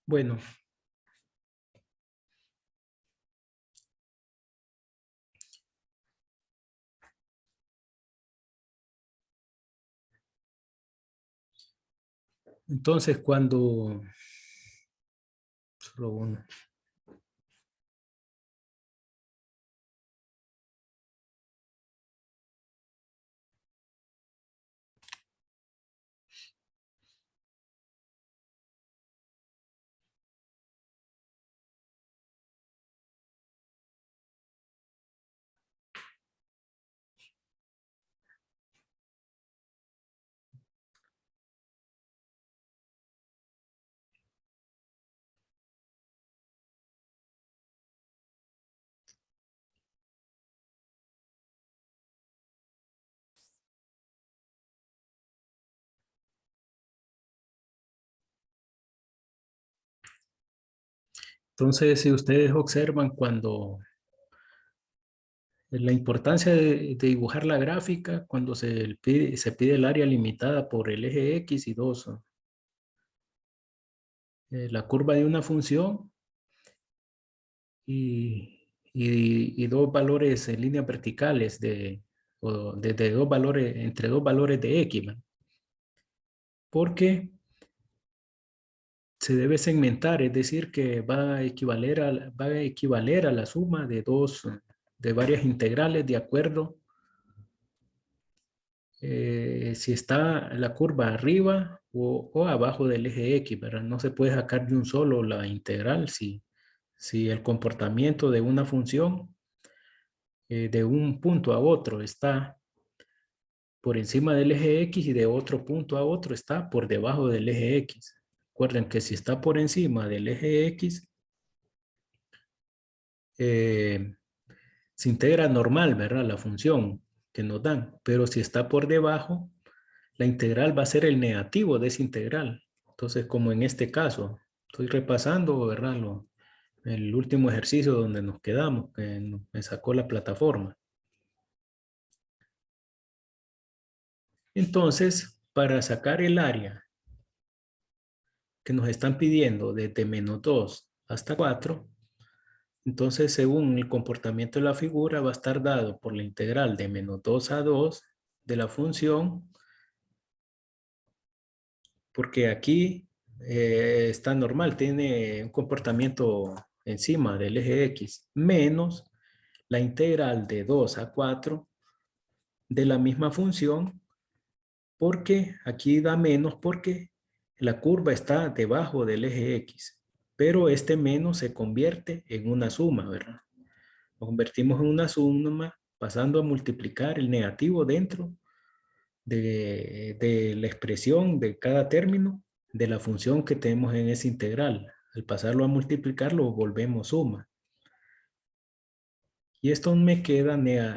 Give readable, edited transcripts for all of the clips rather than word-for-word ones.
Bueno, entonces cuando... Solo uno. Entonces, si ustedes observan cuando la importancia de dibujar la gráfica, cuando se pide el área limitada por el eje X y dos, la curva de una función y dos valores en líneas verticales de dos valores, entre dos valores de X, ¿no? Porque se debe segmentar, es decir, que va a equivaler a la suma de varias integrales de acuerdo si está la curva arriba o abajo del eje X, ¿verdad? No se puede sacar de un solo la integral si el comportamiento de una función de un punto a otro está por encima del eje X y de otro punto a otro está por debajo del eje X. Recuerden que si está por encima del eje X, eh, se integra normal, ¿verdad? La función que nos dan, pero si está por debajo, la integral va a ser el negativo de esa integral. Entonces, como en este caso, estoy repasando, ¿verdad? El último ejercicio donde nos quedamos, que me sacó la plataforma. Entonces, para sacar el área que nos están pidiendo desde -2 hasta 4, entonces, según el comportamiento de la figura, va a estar dado por la integral de -2 a 2 de la función, porque aquí está normal, tiene un comportamiento encima del eje X, menos la integral de 2 a 4 de la misma función, porque aquí da menos porque la curva está debajo del eje X, pero este menos se convierte en una suma, ¿verdad? Lo convertimos en una suma pasando a multiplicar el negativo dentro de la expresión de cada término de la función que tenemos en esa integral. Al pasarlo a multiplicar lo volvemos suma. Y esto me queda,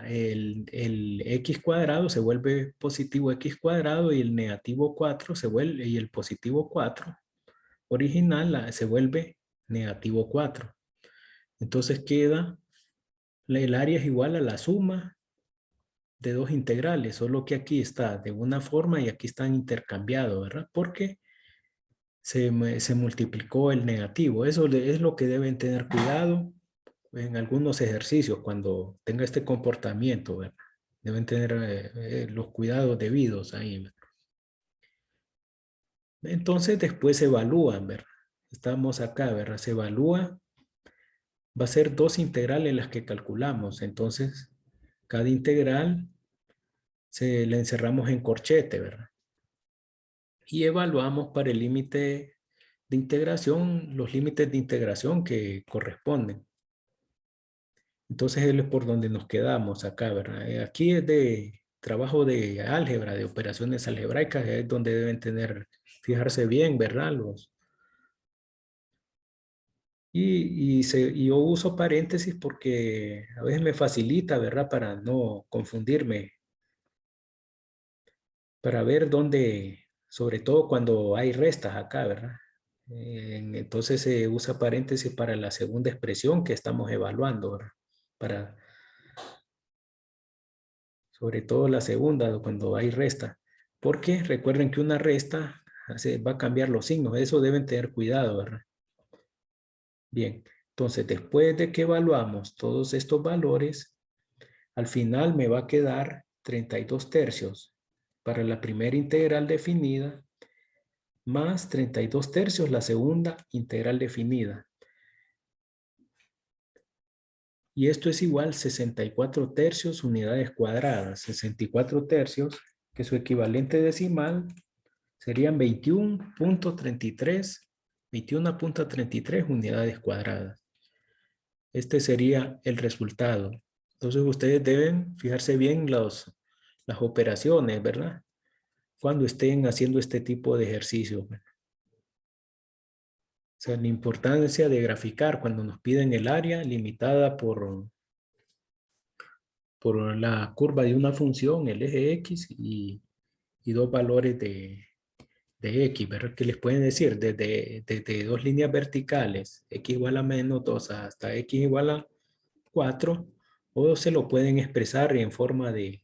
el x cuadrado se vuelve positivo x cuadrado y el negativo 4 se vuelve, y el positivo 4 original se vuelve negativo 4. Entonces queda, el área es igual a la suma de dos integrales, solo que aquí está de una forma y aquí están intercambiados, ¿verdad? Porque se multiplicó el negativo. Eso es lo que deben tener cuidado en algunos ejercicios cuando tenga este comportamiento, ¿verdad? Deben tener los cuidados debidos ahí, ¿verdad? Entonces después se evalúan, ¿verdad? Estamos acá, ¿verdad? Se evalúa, va a ser dos integrales las que calculamos. Entonces, cada integral se la encerramos en corchete, ¿verdad? Y evaluamos para el límite de integración, los límites de integración que corresponden. Entonces, él es por donde nos quedamos acá, ¿verdad? Aquí es de trabajo de álgebra, de operaciones algebraicas, es donde deben fijarse bien, ¿verdad? Y yo uso paréntesis porque a veces me facilita, ¿verdad? Para no confundirme, para ver dónde, sobre todo cuando hay restas acá, ¿verdad? Entonces se usa paréntesis para la segunda expresión que estamos evaluando, ¿verdad? Para, sobre todo la segunda, cuando hay resta. Porque recuerden que una resta va a cambiar los signos, eso deben tener cuidado, ¿verdad? Bien, entonces después de que evaluamos todos estos valores, al final me va a quedar 32 tercios para la primera integral definida, más 32 tercios la segunda integral definida. Y esto es igual a 64 tercios unidades cuadradas. 64 tercios, que su equivalente decimal serían 21.33 unidades cuadradas. Este sería el resultado. Entonces ustedes deben fijarse bien las operaciones, ¿verdad? Cuando estén haciendo este tipo de ejercicio. O sea, la importancia de graficar cuando nos piden el área limitada por la curva de una función, el eje X, y dos valores de X, ¿verdad? Que les pueden decir desde dos líneas verticales, X igual a menos 2 hasta X igual a 4, o se lo pueden expresar de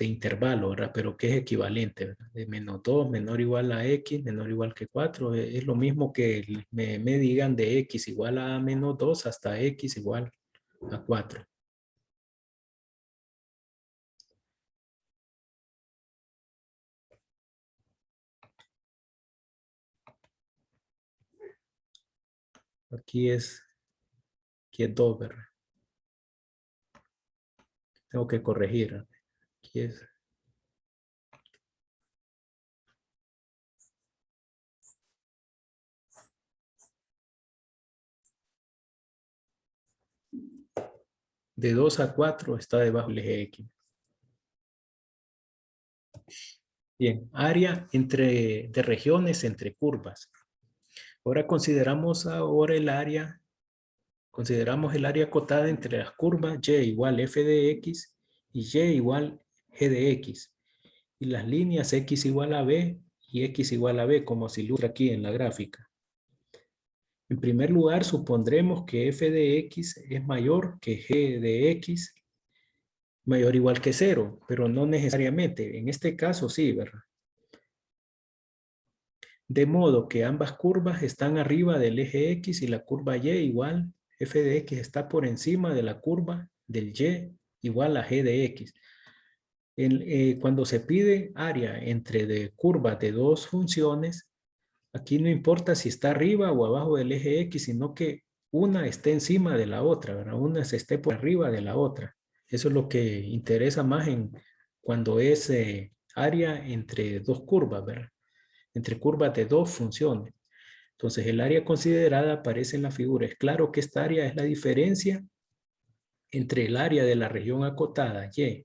intervalo, ¿verdad? Pero que es equivalente, ¿verdad? De menos 2 menor o igual a X, menor o igual que 4. Es lo mismo que me digan de X igual a menos 2 hasta X igual a 4. Aquí es 2, ¿verdad? Tengo que corregir, ¿verdad? Aquí es de 2 a 4 está debajo del eje X. Bien, área de regiones entre curvas. Ahora consideramos el área acotada entre las curvas y igual f de x y y igual g de x. Y las líneas x igual a b y x igual a b, como se ilustra aquí en la gráfica. En primer lugar, supondremos que f de x es mayor que g de x, mayor o igual que 0, pero no necesariamente. En este caso sí, ¿verdad? De modo que ambas curvas están arriba del eje X y la curva Y igual f de X está por encima de la curva del Y igual a G de X. Cuando se pide área entre curvas de dos funciones, aquí no importa si está arriba o abajo del eje X, sino que una esté encima de la otra, ¿verdad? Una se esté por arriba de la otra. Eso es lo que interesa más cuando es área entre dos curvas, ¿verdad? Entre curvas de dos funciones. Entonces, el área considerada aparece en la figura. Es claro que esta área es la diferencia entre el área de la región acotada Y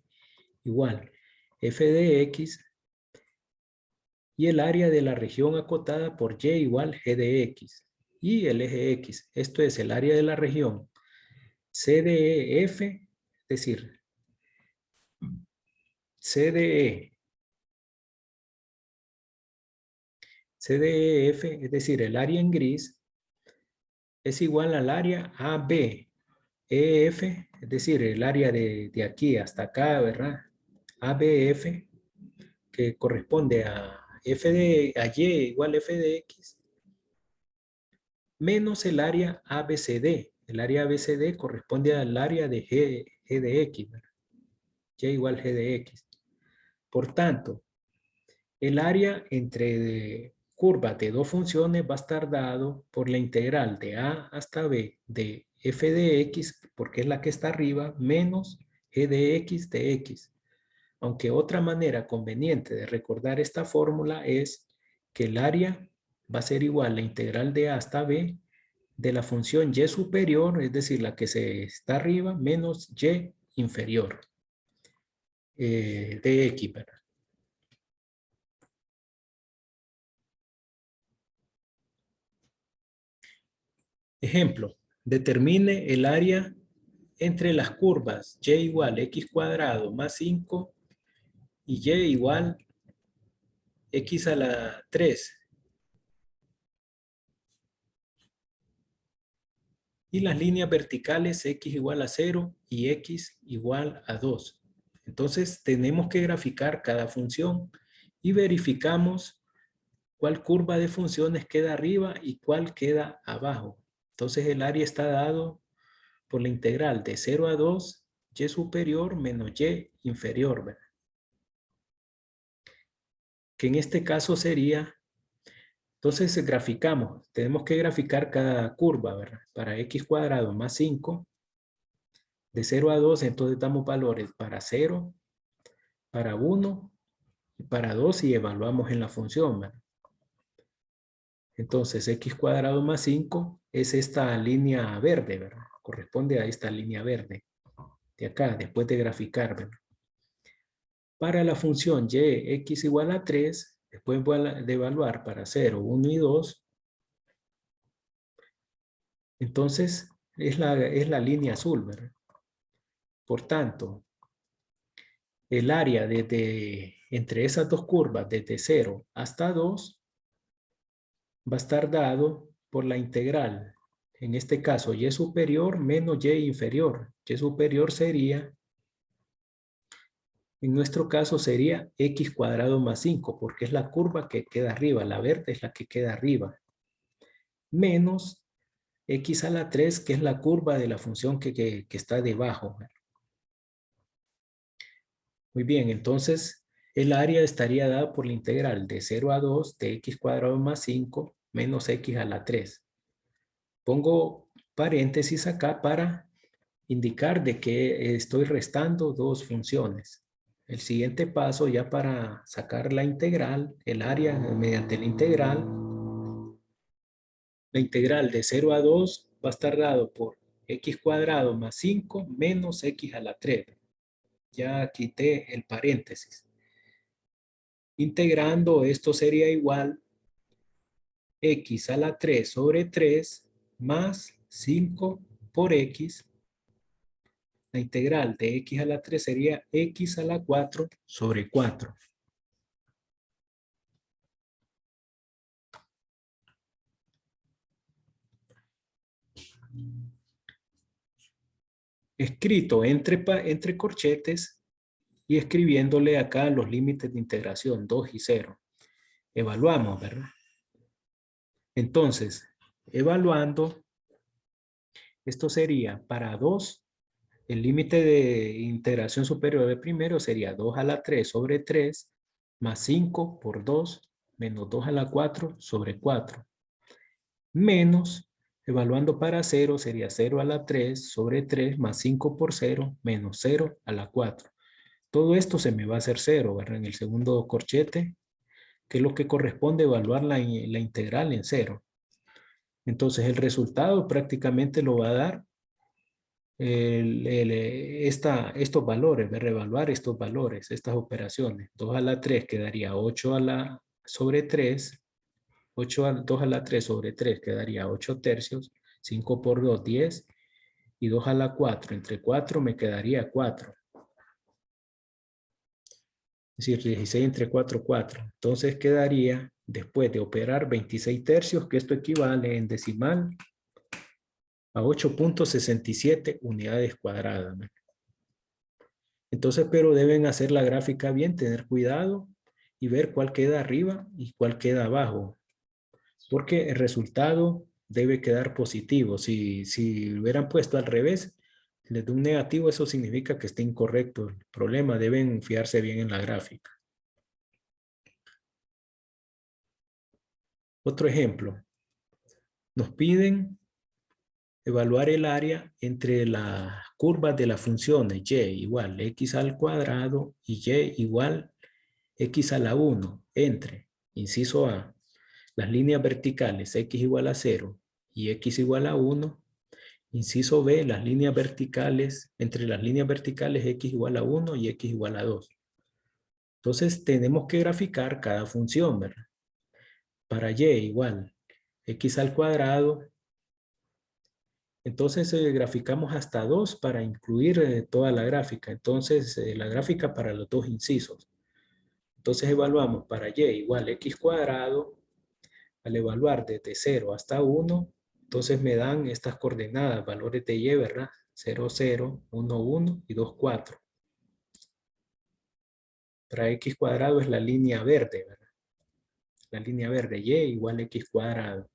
igual f de x y el área de la región acotada por Y igual g de x y el eje X. Esto es el área de la región CDEF, es decir, CDE, CDEF, es decir, el área en gris, es igual al área AB, EF, es decir, el área de aquí hasta acá, ¿verdad? ABF, que corresponde a Y igual F de X, menos el área ABCD. El área ABCD corresponde al área de G de X, ¿verdad? Y igual G de X. Por tanto, el área entre curvas de dos funciones va a estar dado por la integral de A hasta B de f de x, porque es la que está arriba, menos g de x. Aunque otra manera conveniente de recordar esta fórmula es que el área va a ser igual a la integral de A hasta B de la función y superior, es decir, la que se está arriba, menos y inferior de x, ¿verdad? Ejemplo, determine el área entre las curvas y igual x cuadrado más 5 y y igual x a la 3 y las líneas verticales x igual a 0 y x igual a 2. Entonces tenemos que graficar cada función y verificamos cuál curva de funciones queda arriba y cuál queda abajo. Entonces el área está dado por la integral de 0 a 2, y superior menos y inferior, ¿verdad? Que en este caso sería, entonces graficamos, tenemos que graficar cada curva, ¿verdad? Para x cuadrado más 5, de 0 a 2, entonces damos valores para 0, para 1 y para 2 y evaluamos en la función, ¿verdad? Entonces, x cuadrado más 5 es esta línea verde, ¿verdad? Corresponde a esta línea verde de acá, después de graficar, ¿verdad? Para la función y, x igual a 3, después de evaluar para 0, 1 y 2, entonces es la línea azul, ¿verdad? Por tanto, el área entre esas dos curvas, desde 0 hasta 2, va a estar dado por la integral. En este caso, y superior menos y inferior. Y superior sería, en nuestro caso sería x cuadrado más 5, porque es la curva que queda arriba. La verde es la que queda arriba. Menos x a la 3, que es la curva de la función que está debajo. Muy bien, entonces el área estaría dada por la integral de 0 a 2 de x cuadrado más 5 menos x a la 3. Pongo paréntesis acá para indicar de que estoy restando dos funciones. El siguiente paso ya para sacar la integral, el área mediante la integral de 0 a 2 va a estar dado por x cuadrado más 5 menos x a la 3. Ya quité el paréntesis. Integrando, esto sería igual x a la 3 sobre 3 más 5 por x. La integral de x a la 3 sería x a la 4 sobre 4. Escrito entre corchetes y escribiéndole acá los límites de integración 2 y 0. Evaluamos, ¿verdad? Entonces, evaluando, esto sería para 2, el límite de integración superior de primero sería 2 a la 3 sobre 3 más 5 por 2 menos 2 a la 4 sobre 4. Menos, evaluando para 0, sería 0 a la 3 sobre 3 más 5 por 0 menos 0 a la 4. Todo esto se me va a hacer 0, ¿verdad? En el segundo corchete, que es lo que corresponde evaluar la integral en 0. Entonces el resultado prácticamente lo va a dar estos valores, de reevaluar estos valores, estas operaciones. 2 a la 3 quedaría 8 a la sobre 3, 2 a la 3 sobre 3 quedaría 8 tercios, 5 por 2, 10, y 2 a la 4, entre 4 me quedaría 4. Es decir, 16 entre 4, 4. Entonces quedaría, después de operar 26 tercios, que esto equivale en decimal a 8.67 unidades cuadradas. Entonces, pero deben hacer la gráfica bien, tener cuidado y ver cuál queda arriba y cuál queda abajo. Porque el resultado debe quedar positivo. Si hubieran puesto al revés, les da un negativo, eso significa que está incorrecto el problema. Deben fijarse bien en la gráfica. Otro ejemplo. Nos piden evaluar el área entre las curvas de las funciones y igual x al cuadrado y y igual x a la 1 entre, inciso A, las líneas verticales x igual a 0 y x igual a 1, inciso B, las líneas verticales, entre las líneas verticales x igual a 1 y x igual a 2. Entonces tenemos que graficar cada función, ¿verdad? Para y igual x al cuadrado, entonces graficamos hasta 2 para incluir toda la gráfica. Entonces la gráfica para los dos incisos. Entonces evaluamos para y igual x cuadrado. Al evaluar desde 0 hasta 1, entonces me dan estas coordenadas, valores de y, ¿verdad? 0, 0, 1, 1 y 2, 4. Para x cuadrado es la línea verde, ¿verdad? la línea verde, y igual a x cuadrado.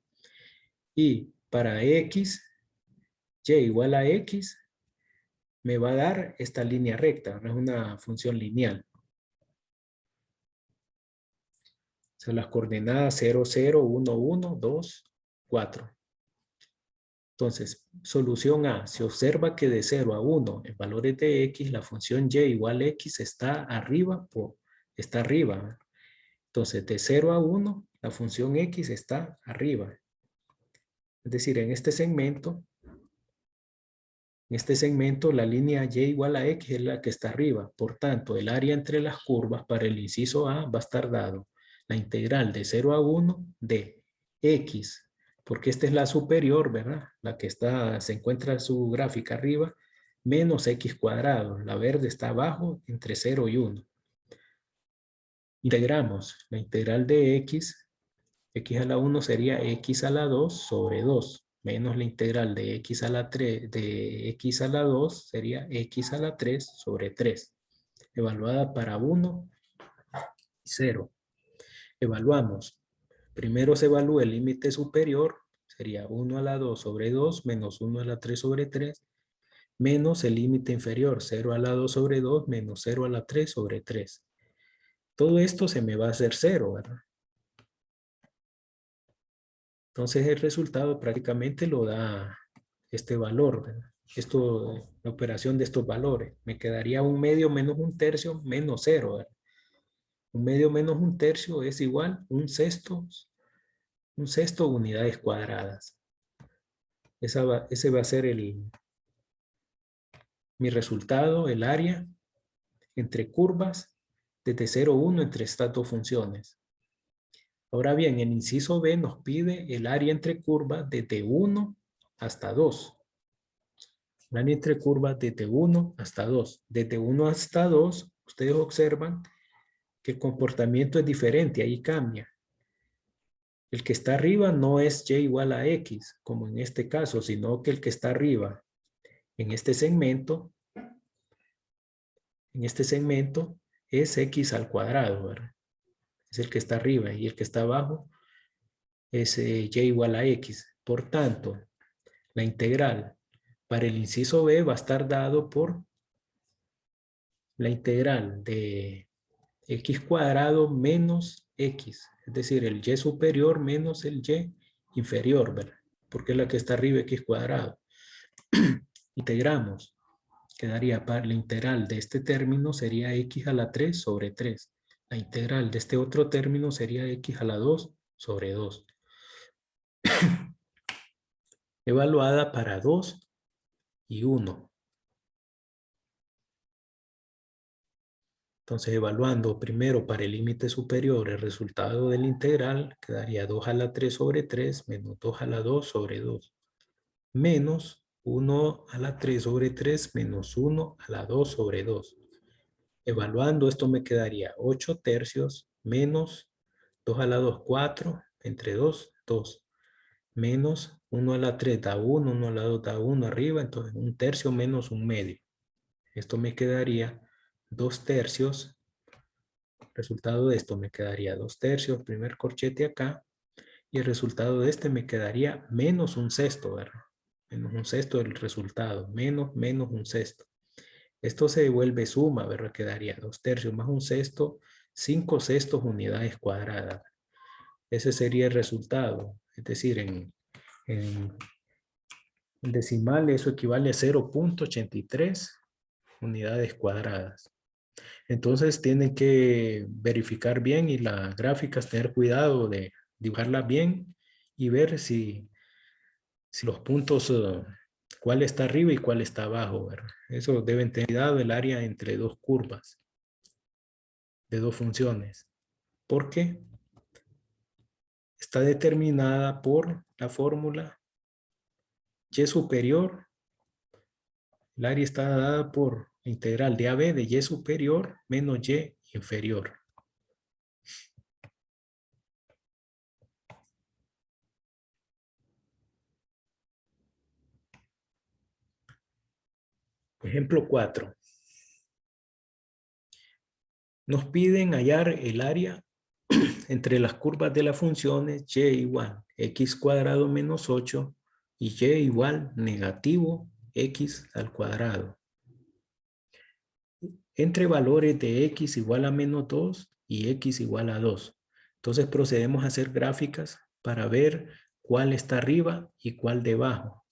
Y para x, y igual a x, me va a dar esta línea recta, no es una función lineal. Son las coordenadas 0, 0, 1, 1, 2, 4. Entonces, solución A. Se observa que de 0 a 1 en valores de x, la función y igual a x está arriba. Está arriba. Entonces, de 0 a 1, la función x está arriba. Es decir, en este segmento, la línea y igual a x es la que está arriba. Por tanto, el área entre las curvas para el inciso A va a estar dado la integral de 0 a 1 de x, porque esta es la superior, ¿verdad? La que se encuentra en su gráfica arriba, menos x cuadrado. La verde está abajo entre 0 y 1. Integramos la integral de x a la 1 sería x a la 2 sobre 2, menos la integral de x a la 3, de x a la 2 sería x a la 3 sobre 3, evaluada para 1 y 0. Evaluamos. Primero se evalúa el límite superior, sería 1 a la 2 sobre 2 menos 1 a la 3 sobre 3, menos el límite inferior, 0 a la 2 sobre 2 menos 0 a la 3 sobre 3. Todo esto se me va a hacer 0, ¿verdad? Entonces el resultado prácticamente lo da este valor, ¿verdad? La operación de estos valores. Me quedaría un medio menos un tercio menos 0, ¿verdad? Un medio menos un tercio es igual a un sexto unidades cuadradas. Ese va a ser mi resultado, el área entre curvas desde 0 a 1 entre estas dos funciones. Ahora bien, el inciso B nos pide el área entre curvas desde 1 hasta 2. El área entre curvas desde 1 hasta 2. Desde 1 hasta 2, ustedes observan que el comportamiento es diferente, ahí cambia. El que está arriba no es y igual a x, como en este caso, sino que el que está arriba en este segmento es x al cuadrado, ¿verdad? Es el que está arriba, y el que está abajo es y igual a x. Por tanto, la integral para el inciso B va a estar dado por la integral de x cuadrado menos x, es decir, el y superior menos el y inferior, ¿verdad? Porque es la que está arriba, x cuadrado. Integramos. Quedaría para la integral de este término sería x a la 3 sobre 3. La integral de este otro término sería x a la 2 sobre 2. Evaluada para 2 y 1. Entonces, evaluando primero para el límite superior el resultado de la integral, quedaría 2 a la 3 sobre 3 menos 2 a la 2 sobre 2. Menos 1 a la 3 sobre 3 menos 1 a la 2 sobre 2. Evaluando esto me quedaría 8 tercios menos 2 a la 2, 4, entre 2, 2. Menos 1 a la 3 da 1, 1 a la 2 da 1 arriba, entonces un tercio menos un medio. Esto me quedaría 2 tercios. Resultado de esto me quedaría 2 tercios, primer corchete acá. Y el resultado de este me quedaría menos un sexto, ¿verdad? Menos un sexto del resultado. Menos un sexto. Esto se devuelve suma, ¿verdad? Quedaría 2 tercios más un sexto, 5 sextos unidades cuadradas. Ese sería el resultado. Es decir, en decimal eso equivale a 0.83 unidades cuadradas. Entonces tienen que verificar bien y las gráficas tener cuidado de dibujarlas bien y ver si los puntos, cuál está arriba y cuál está abajo, ¿verdad? Eso deben tener cuidado el área entre dos curvas de dos funciones. Porque está determinada por la fórmula y superior. El área está dada por la integral de AB de y superior menos y inferior. Ejemplo 4. Nos piden hallar el área entre las curvas de las funciones y igual x cuadrado menos 8 y y igual negativo x al cuadrado. Entre valores de x igual a menos 2 y x igual a 2. Entonces procedemos a hacer gráficas para ver cuál está arriba y cuál debajo.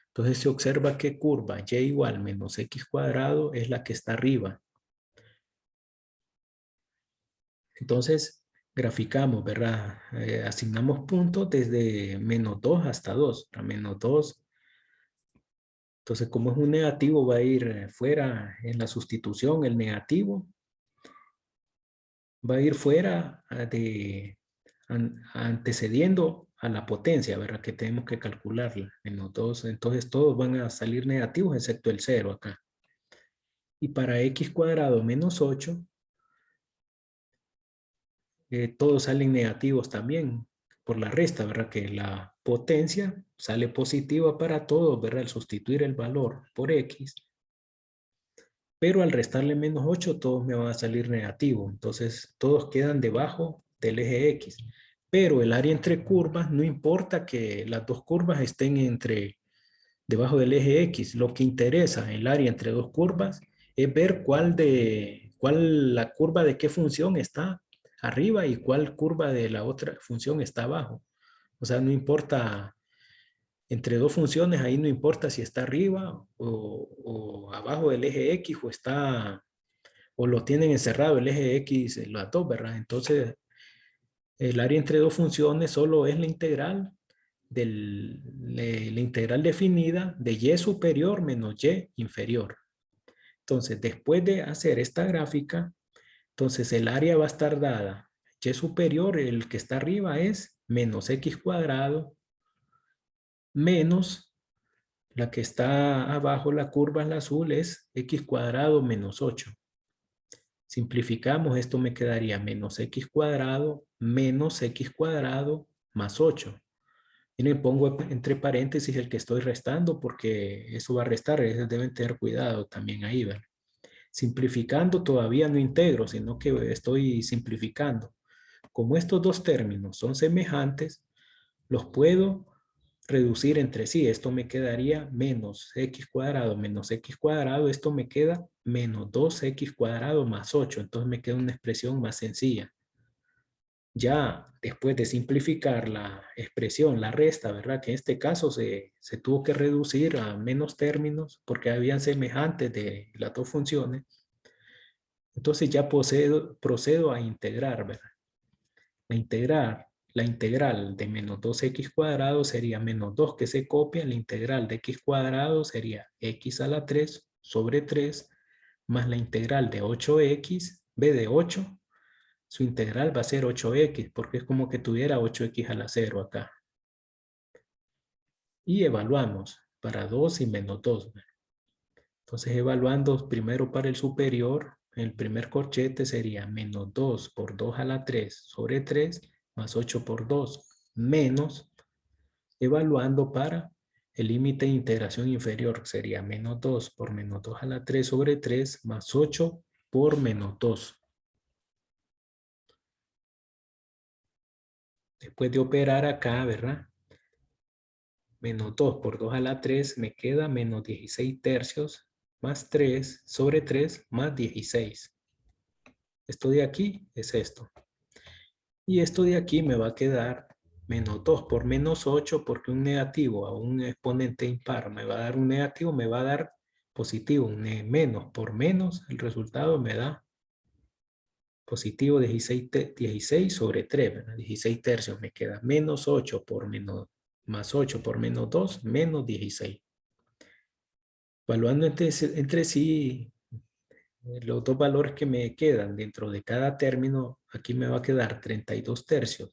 Entonces se observa que curva y igual menos x cuadrado es la que está arriba. Entonces graficamos, ¿verdad? Asignamos puntos desde menos 2 hasta 2. Para menos 2. Entonces como es un negativo va a ir fuera en la sustitución el negativo. Va a ir fuera antecediendo a la potencia, ¿verdad? Que tenemos que calcularla. Menos 2. Entonces todos van a salir negativos excepto el 0 acá. Y para x cuadrado menos 8, todos salen negativos también por la resta, ¿verdad? Que la potencia sale positiva para todos, ¿verdad? Al sustituir el valor por x. Pero al restarle menos 8, todos me van a salir negativos. Entonces, todos quedan debajo del eje X. Pero el área entre curvas, no importa que las dos curvas estén debajo del eje X. Lo que interesa, el área entre dos curvas, es ver cuál la curva de qué función está arriba y cuál curva de la otra función está abajo. O sea, no importa entre dos funciones, ahí no importa si está arriba o abajo del eje X o lo tienen encerrado el eje X, las dos, ¿verdad? Entonces, el área entre dos funciones solo es la integral la integral definida de y superior menos y inferior. Entonces, después de hacer esta gráfica, entonces el área va a estar dada. Y superior, el que está arriba es menos x cuadrado menos la que está abajo, la curva en azul, es x cuadrado menos 8. Simplificamos, esto me quedaría menos x cuadrado menos x cuadrado más 8. Y me pongo entre paréntesis el que estoy restando porque eso va a restar, deben tener cuidado también ahí, ¿verdad? Simplificando todavía no integro, sino que estoy simplificando. Como estos dos términos son semejantes, los puedo reducir entre sí. Esto me quedaría menos x cuadrado menos x cuadrado. Esto me queda menos 2x cuadrado más 8. Entonces me queda una expresión más sencilla. Ya después de simplificar la expresión, la resta, ¿verdad? Que en este caso se tuvo que reducir a menos términos porque habían semejantes de las dos funciones. Entonces ya procedo a integrar, ¿verdad? La integral de menos 2x cuadrado sería menos 2 que se copia. La integral de x cuadrado sería x a la 3 sobre 3 más la integral de 8x, b de 8. Su integral va a ser 8x porque es como que tuviera 8x a la 0 acá. Y evaluamos para 2 y menos 2. Entonces evaluando primero para el superior, el primer corchete sería menos 2 por 2 a la 3 sobre 3 más 8 por 2 menos, evaluando para el límite de integración inferior, sería menos 2 por menos 2 a la 3 sobre 3 más 8 por menos 2. Después de operar acá, ¿verdad? Menos 2 por 2 a la 3 me queda menos 16 tercios más 3 sobre 3 más 16. Esto de aquí es esto. Y esto de aquí me va a quedar menos 2 por menos 8 porque un negativo a un exponente impar me va a dar un negativo, me va a dar positivo. Un menos por menos, el resultado me da positivo 16 sobre 3, ¿verdad? 16 tercios me queda menos 8 por menos, más 8 por menos 2, menos 16. Evaluando entre sí los dos valores que me quedan dentro de cada término, aquí me va a quedar 32 tercios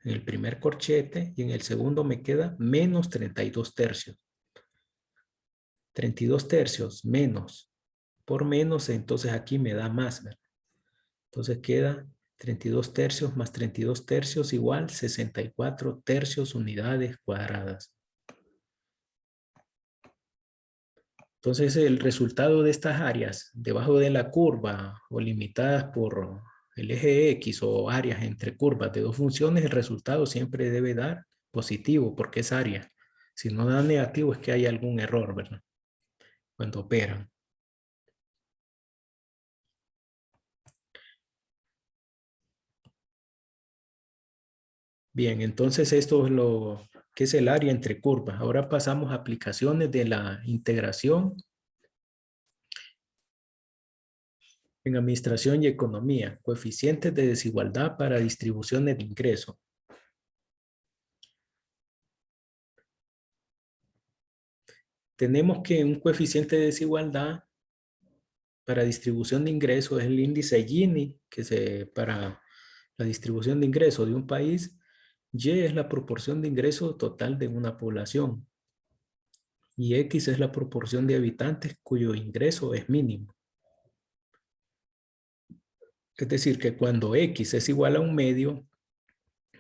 en el primer corchete y en el segundo me queda menos 32 tercios. 32 tercios menos por menos, entonces aquí me da más, ¿verdad? Entonces queda 32 tercios más 32 tercios igual 64 tercios unidades cuadradas. Entonces el resultado de estas áreas debajo de la curva o limitadas por el eje X o áreas entre curvas de dos funciones, el resultado siempre debe dar positivo porque es área. Si no da negativo es que hay algún error, ¿verdad? Cuando operan. Bien, entonces esto es lo que es el área entre curvas. Ahora pasamos a aplicaciones de la integración en administración y economía. Coeficientes de desigualdad para distribuciones de ingreso. Tenemos que un coeficiente de desigualdad para distribución de ingresos es el índice Gini, para la distribución de ingresos de un país. Y es la proporción de ingreso total de una población. Y X es la proporción de habitantes cuyo ingreso es mínimo. Es decir, que cuando X es igual a un medio,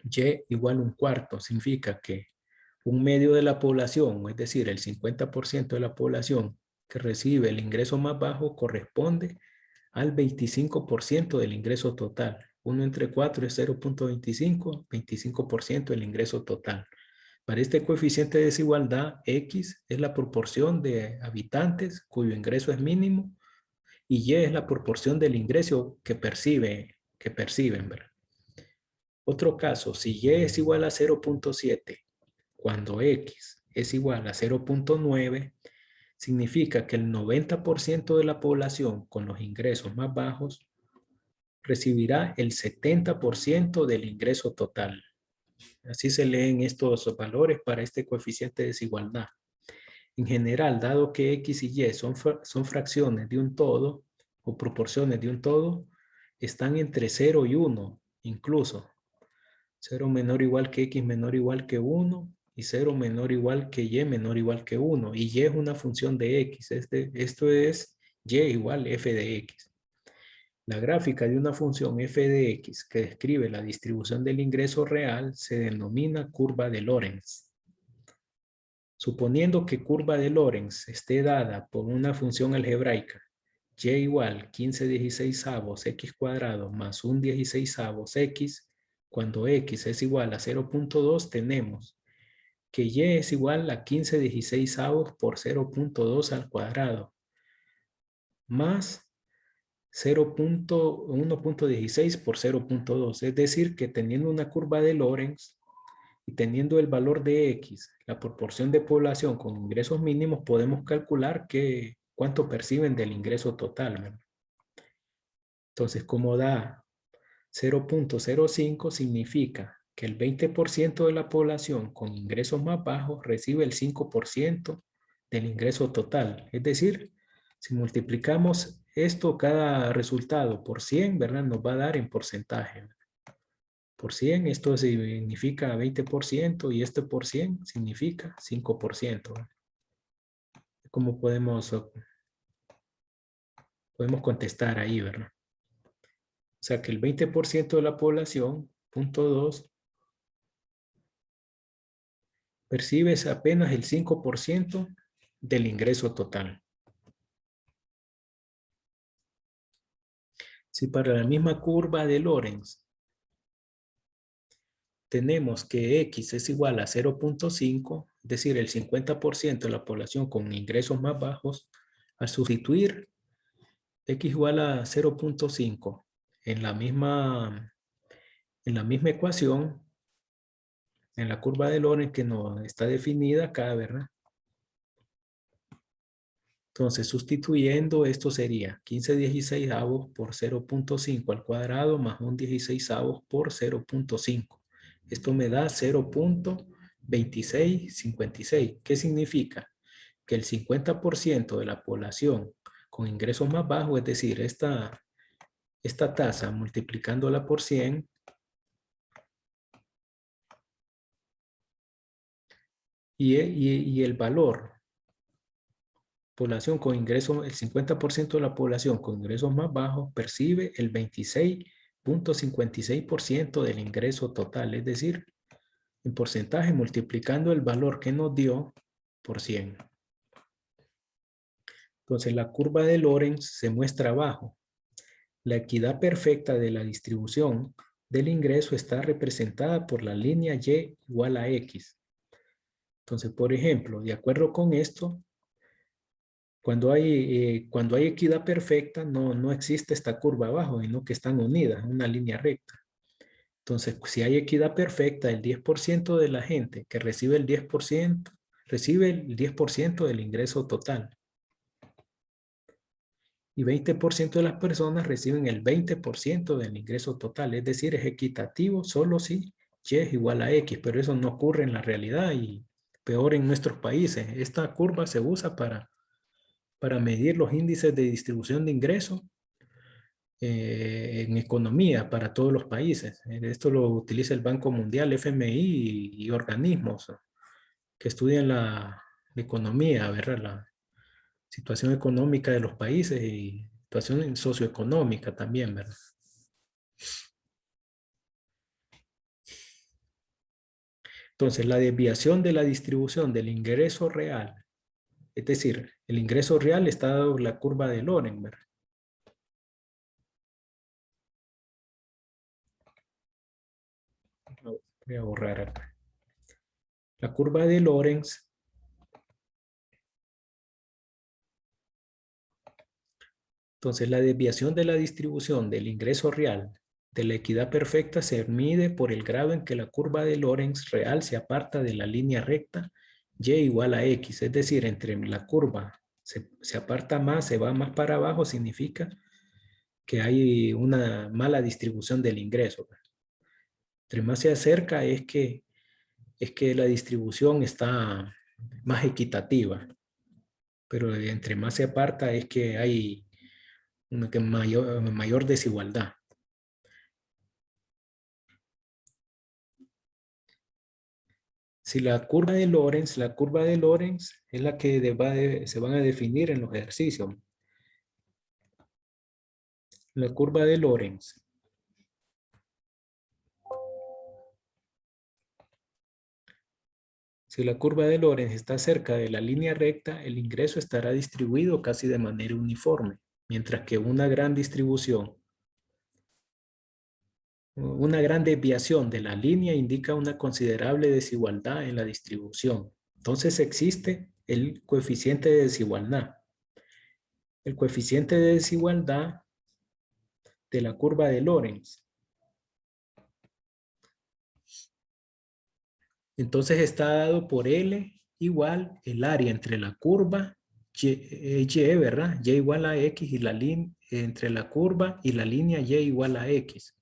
Y igual a un cuarto. Significa que un medio de la población, es decir, el 50% de la población que recibe el ingreso más bajo corresponde al 25% del ingreso total. 1 entre 4 es 0.25, 25% del ingreso total. Para este coeficiente de desigualdad, X es la proporción de habitantes cuyo ingreso es mínimo y Y es la proporción del ingreso que perciben, ¿verdad? Otro caso, si Y es igual a 0.7, cuando X es igual a 0.9, significa que el 90% de la población con los ingresos más bajos recibirá el 70% del ingreso total. Así se leen estos valores para este coeficiente de desigualdad. En general, dado que X y Y son fracciones de un todo o proporciones de un todo, están entre 0 y 1 incluso. 0 menor o igual que X menor o igual que 1 y 0 menor o igual que Y menor o igual que 1. Y Y es una función de X. Esto es Y igual F de X. La gráfica de una función f de x que describe la distribución del ingreso real se denomina curva de Lorentz. Suponiendo que curva de Lorentz esté dada por una función algebraica y igual 15/16 x cuadrado más 1/16 x, cuando x es igual a 0.2 tenemos que y es igual a 15/16 por 0.2 al cuadrado más 1.16 por 0.2. Es decir, que teniendo una curva de Lorentz y teniendo el valor de X, la proporción de población con ingresos mínimos, podemos calcular cuánto perciben del ingreso total, ¿verdad? Entonces, como da 0.05, significa que el 20% de la población con ingresos más bajos recibe el 5% del ingreso total. Es decir, si multiplicamos esto, cada resultado por 100, ¿verdad? Nos va a dar en porcentaje. Por 100, esto significa 20% y este por 100 significa 5%. ¿Cómo podemos contestar ahí, verdad? O sea que el 20% de la población, punto 2, percibe apenas el 5% del ingreso total. Si para la misma curva de Lorentz tenemos que X es igual a 0.5, es decir, el 50% de la población con ingresos más bajos, al sustituir X igual a 0.5 en la misma ecuación, en la curva de Lorentz que no está definida acá, ¿verdad? Entonces, sustituyendo, esto sería 15/16 por 0.5 al cuadrado más 1/16 por 0.5. Esto me da 0.2656. ¿Qué significa? Que el 50% de la población con ingresos más bajos, es decir, esta tasa multiplicándola por 100, y el valor, población con ingresos, el 50% de la población con ingresos más bajos percibe el 26.56% del ingreso total, es decir, en porcentaje multiplicando el valor que nos dio por 100. Entonces la curva de Lorentz se muestra abajo. La equidad perfecta de la distribución del ingreso está representada por la línea Y igual a X. Entonces, por ejemplo, de acuerdo con esto, cuando hay equidad perfecta, no existe esta curva abajo, sino que están unidas en una línea recta. Entonces, si hay equidad perfecta, el 10% de la gente que recibe el 10%, recibe el 10% del ingreso total. Y 20% de las personas reciben el 20% del ingreso total. Es decir, es equitativo solo si Y es igual a X, pero eso no ocurre en la realidad y peor en nuestros países. Esta curva se usa para medir los índices de distribución de ingresos en economía para todos los países. Esto lo utiliza el Banco Mundial, FMI y organismos que estudian la economía, ¿verdad? La situación económica de los países y situación socioeconómica también, ¿verdad? Entonces, la desviación de la distribución del ingreso real, es decir, el ingreso real está dado por la curva de Lorenz, ¿verdad? Voy a borrar acá. La curva de Lorenz entonces, la desviación de la distribución del ingreso real de la equidad perfecta se mide por el grado en que la curva de Lorenz real se aparta de la línea recta Y igual a X. Es decir, entre la curva se aparta más, se va más para abajo, significa que hay una mala distribución del ingreso. Entre más se acerca es que la distribución está más equitativa. Pero entre más se aparta es que hay una mayor desigualdad. Si la curva de Lorenz es la que se van a definir en los ejercicios. La curva de Lorenz. Si la curva de Lorenz está cerca de la línea recta, el ingreso estará distribuido casi de manera uniforme, mientras que una gran distribución, una gran desviación de la línea indica una considerable desigualdad en la distribución. Entonces existe el coeficiente de desigualdad. El coeficiente de desigualdad de la curva de Lorenz. Entonces está dado por L igual el área entre la curva Y, ¿verdad? Y igual a X y la línea entre la curva y la línea Y igual a X.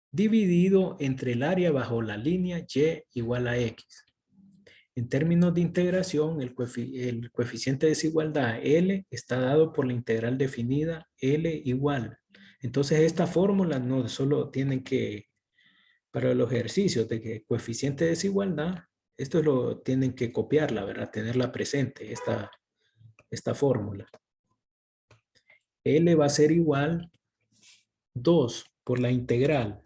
Dividido entre el área bajo la línea Y igual a X. En términos de integración, el coeficiente de desigualdad L está dado por la integral definida L igual. Entonces esta fórmula no solo tienen que, para los ejercicios de que coeficiente de desigualdad, esto lo tienen que copiarla, ¿verdad? Tenerla presente, esta fórmula. L va a ser igual 2 por la integral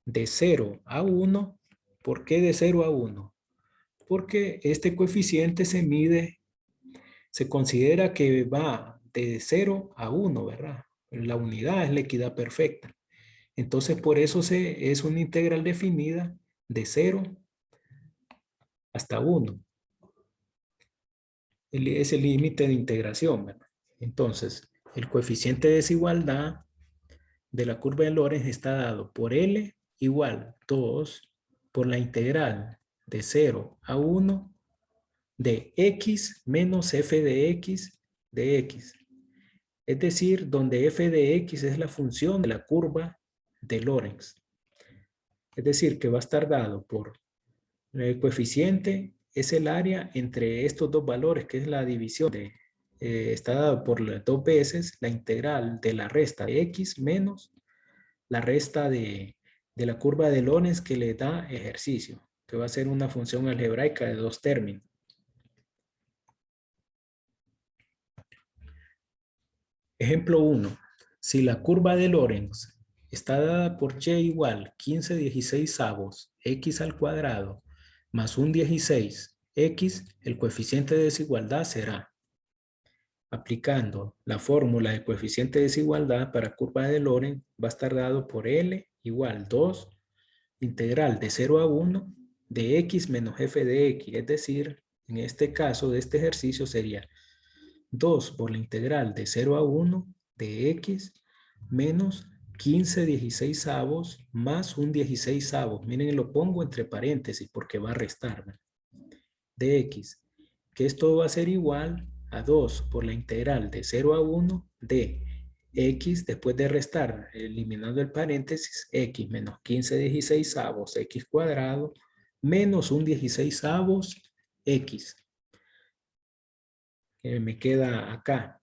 de 0 a 1. ¿Por qué de 0 a 1? Porque este coeficiente se considera que va de 0 a 1, ¿verdad? La unidad es la equidad perfecta. Entonces, por eso es una integral definida de 0 hasta 1. Es el límite de integración, ¿verdad? Entonces, el coeficiente de desigualdad de la curva de Lorenz está dado por L igual 2 por la integral de 0 a 1 de x menos f de x. Es decir, donde f de x es la función de la curva de Lorenz. Es decir, que va a estar dado por el coeficiente, es el área entre estos dos valores, que es la división de, está dado por las dos veces la integral de la resta de x menos la resta de la curva de Lorenz que le da ejercicio, que va a ser una función algebraica de dos términos. Ejemplo 1. Si la curva de Lorenz está dada por y igual 15/16 x al cuadrado más un 16 x, el coeficiente de desigualdad será. aplicando la fórmula de coeficiente de desigualdad para curva de Lorenz, va a estar dado por L igual 2 integral de 0 a 1 de x menos f de x. Es decir, en este caso de este ejercicio sería 2 por la integral de 0 a 1 de x menos 15/16 más un 16. Miren, lo pongo entre paréntesis porque va a restar, ¿verdad? De x, que esto va a ser igual a 2 por la integral de 0 a 1 de x, después de restar, eliminando el paréntesis, x menos 15/16 x cuadrado, menos un 16 x, que me queda acá.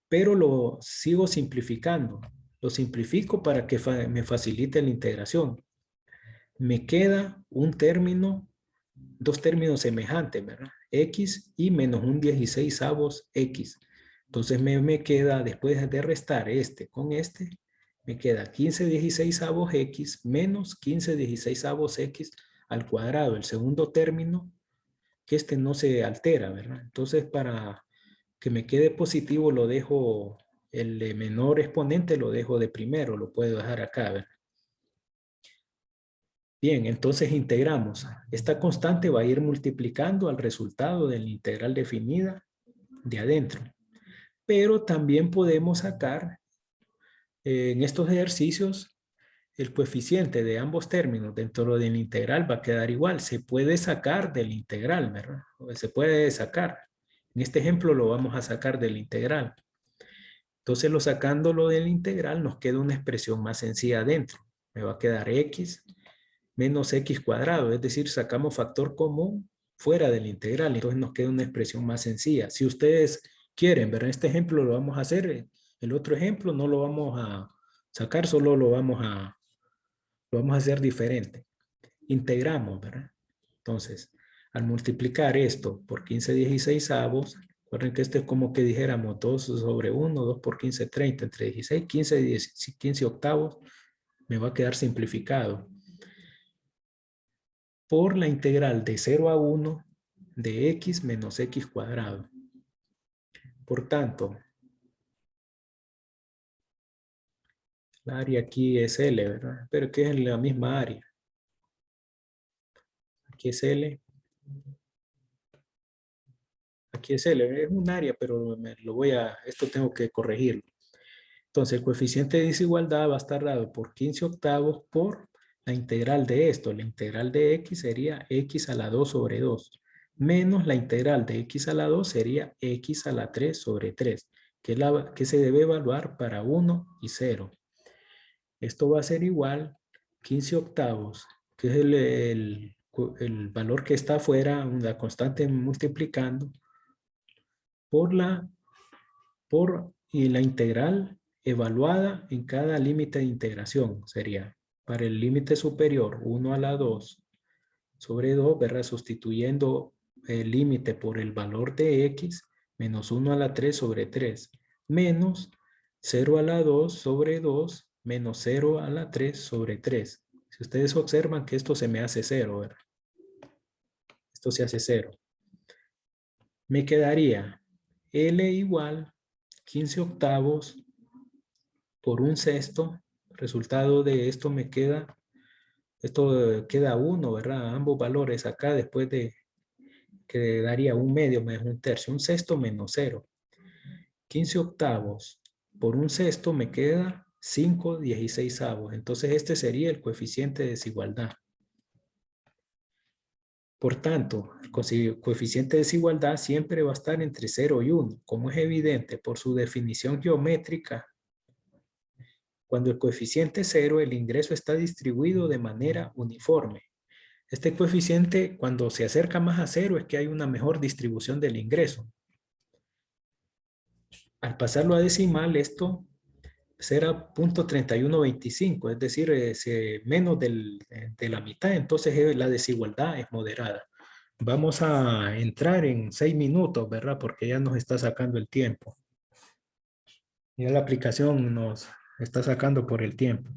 Pero lo sigo simplificando. Lo simplifico para que me facilite la integración. Me queda un término, dos términos semejantes, ¿verdad? X y menos un 16 X. Entonces me queda, después de restar este con este, me queda 15/16 X menos 15/16 X al cuadrado. El segundo término, que este no se altera, ¿verdad? Entonces para que me quede positivo lo dejo, el de menor exponente lo dejo de primero, lo puedo dejar acá, ¿verdad? Bien, entonces integramos. Esta constante va a ir multiplicando al resultado de la integral definida de adentro. Pero también podemos sacar en estos ejercicios el coeficiente de ambos términos dentro de la integral va a quedar igual. Se puede sacar de la integral, ¿verdad? Se puede sacar. En este ejemplo lo vamos a sacar de la integral. Entonces, sacándolo de la integral nos queda una expresión más sencilla adentro. Me va a quedar x menos x cuadrado, es decir, sacamos factor común fuera de la integral, entonces nos queda una expresión más sencilla. Si ustedes quieren, ver este ejemplo lo vamos a hacer, el otro ejemplo no lo vamos a sacar, solo lo vamos a hacer diferente. Integramos, ¿verdad? Entonces, al multiplicar esto por 15/16, recuerden que esto es como que dijéramos 2 sobre 1, 2 por 15, 30, entre 16, 15 octavos, me va a quedar simplificado por la integral de 0 a 1 de x menos x cuadrado. Por tanto, el área aquí es L, ¿verdad? Pero que es la misma área. Aquí es L. Aquí es L, es un área, pero esto tengo que corregirlo. Entonces, el coeficiente de desigualdad va a estar dado por 15 octavos por la integral de esto. La integral de x sería x a la 2 sobre 2. Menos la integral de x a la 2 sería x a la 3 sobre 3. Que se debe evaluar para 1 y 0. Esto va a ser igual 15 octavos, que es el valor que está afuera, una constante multiplicando, y la integral evaluada en cada límite de integración. Sería para el límite superior 1 a la 2 sobre 2, ¿verdad? Sustituyendo el límite por el valor de x, menos 1 a la 3 sobre 3, menos 0 a la 2 sobre 2, menos 0 a la 3 sobre 3. Si ustedes observan que esto se me hace 0, ¿verdad? Esto se hace 0. Me quedaría L igual 15 octavos por un sexto. Resultado de esto me queda, esto queda 1, ¿verdad? Ambos valores acá después de que daría un medio menos un tercio. Un sexto menos 0. 15 octavos por un sexto me queda 5/16. Entonces este sería el coeficiente de desigualdad. Por tanto, el coeficiente de desigualdad siempre va a estar entre 0 y 1, como es evidente por su definición geométrica. Cuando el coeficiente es 0, el ingreso está distribuido de manera uniforme. Este coeficiente, cuando se acerca más a 0, es que hay una mejor distribución del ingreso. Al pasarlo a decimal, esto será 0.3125, es decir, menos de la mitad, entonces la desigualdad es moderada. Vamos a entrar en 6 minutos, ¿verdad? Porque ya nos está sacando el tiempo. Ya la aplicación nos está sacando por el tiempo.